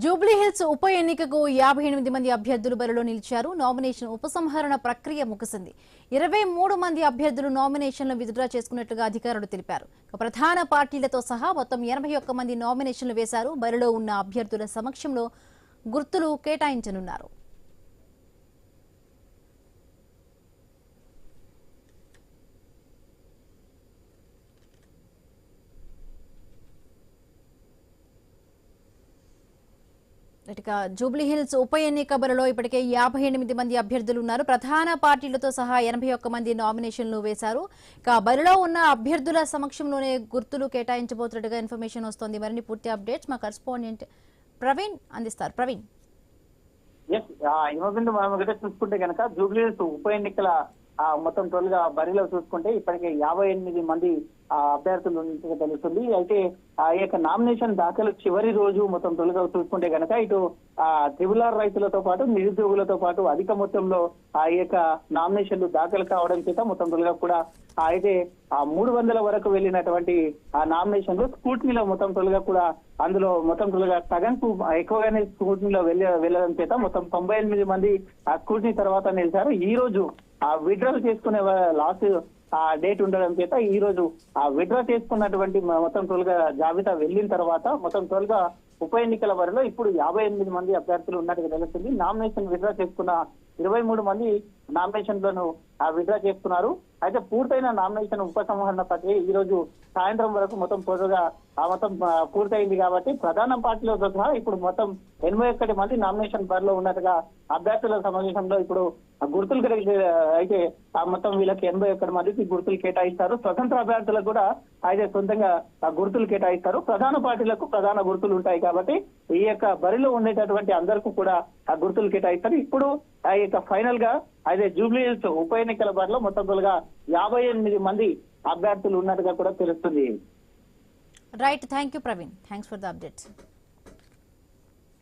జూబ్లీహిల్స్ ఉప ఎన్నికకు 58 మంది అభ్యర్థులు బరిలో నిలిచారు. నామినేషన్ ఉపసంహరణ ప్రక్రియ ముగిసింది. 23 మంది అభ్యర్థులు నామినేషన్లు విత్డ్రా చేసుకున్నట్లుగా అధికారులు తెలిపారు. ప్రధాన పార్టీలతో సహా మొత్తం 81 మంది నామినేషన్లు వేశారు. బరిలో ఉన్న అభ్యర్థుల సమక్షంలో గుర్తులు కేటాయించనున్నారు. జూబ్లీహిల్స్ ఉప ఎన్నిక బరిలో ఇప్పటికే 58 మంది అభ్యర్థులు ఉన్నారు. ప్రధాన పార్టీలతో సహా 81 మంది నామినేషన్లు వేశారు. బరిలో ఉన్న అభ్యర్థుల సమక్షంలోనే గుర్తులు కేటాయించబోతున్నట్టుగా ఇన్ఫర్మేషన్ వస్తోంది. మరిన్ని పూర్తి అప్డేట్స్ మా కరెస్పాండెంట్ ప్రవీణ్ అందిస్తారు. ప్రవీణ్, చూసుకుంటే కనుక జూబ్లీహిల్స్ ఉప ఎన్నికల మొత్తం టోల్గా బరిలో చూసుకుంటే ఇప్పటికే 58 మంది అభ్యర్థులు ఉన్నట్టుగా తెలుస్తుంది. అయితే ఈ యొక్క నామినేషన్ దాఖలు చివరి రోజు మొత్తం తొలిగా చూసుకుంటే కనుక ఇటు ట్రిబుల్ రైతులతో పాటు నిరుద్యోగులతో పాటు అధిక మొత్తంలో ఈ యొక్క నామినేషన్లు దాఖలు కావడం చేత మొత్తం తొలిగా కూడా అయితే 300 వరకు వెళ్ళినటువంటి ఆ నామినేషన్లు స్కూటనీలో మొత్తం తొలిగా కూడా అందులో మొత్తం తొలిగా సగంకు ఎక్కువగానే స్కూటనీలో వెళ్ళడం చేత మొత్తం 98 మంది ఆ స్కూటనీ తర్వాత నిలిచారు. ఈ రోజు విత్డ్రా చేసుకునే లాస్ట్ డేట్ ఉండడం చేత ఈ రోజు విత్డ్రా చేసుకున్నటువంటి మొత్తం తొలిగా జాబితా వెళ్ళిన తర్వాత మొత్తం తొలిగా ఉప ఎన్నికల వరలో ఇప్పుడు 58 మంది అభ్యర్థులు ఉన్నట్టుగా తెలుస్తుంది. నామినేషన్ విత్డ్రా చేసుకున్న 23 మంది నామినేషన్లను విత్డ్రా చేసుకున్నారు. అయితే పూర్తయిన నామినేషన్ ఉపసంహరణ ప్రక్రియ ఈ రోజు సాయంత్రం వరకు మొత్తం పొద్దుగా మొత్తం పూర్తయింది. కాబట్టి ప్రధాన పార్టీలతో సహా ఇప్పుడు మొత్తం 81 మంది నామినేషన్ బరిలో ఉన్నట్టుగా అభ్యర్థుల సమావేశంలో ఇప్పుడు గుర్తులు అయితే మొత్తం వీళ్ళకి 81 మందికి గుర్తులు కేటాయిస్తారు. స్వతంత్ర అభ్యర్థులకు కూడా అయితే సొంతంగా గుర్తులు కేటాయిస్తారు. ప్రధాన పార్టీలకు ప్రధాన గుర్తులు ఉంటాయి కాబట్టి ఈ యొక్క బరిలో ఉండేటటువంటి అందరికీ కూడా ఆ గుర్తులు కేటాయిస్తారు. ఇప్పుడు ఆ యొక్క ఫైనల్ గా అయితే జూబ్లీహిల్స్ ఉప ఎన్నికల బరిలో మొత్తం 58 మంది అభ్యర్థులు ఉన్నట్టుగా కూడా తెలుస్తుంది. Right, thank you Praveen, thanks for the updates.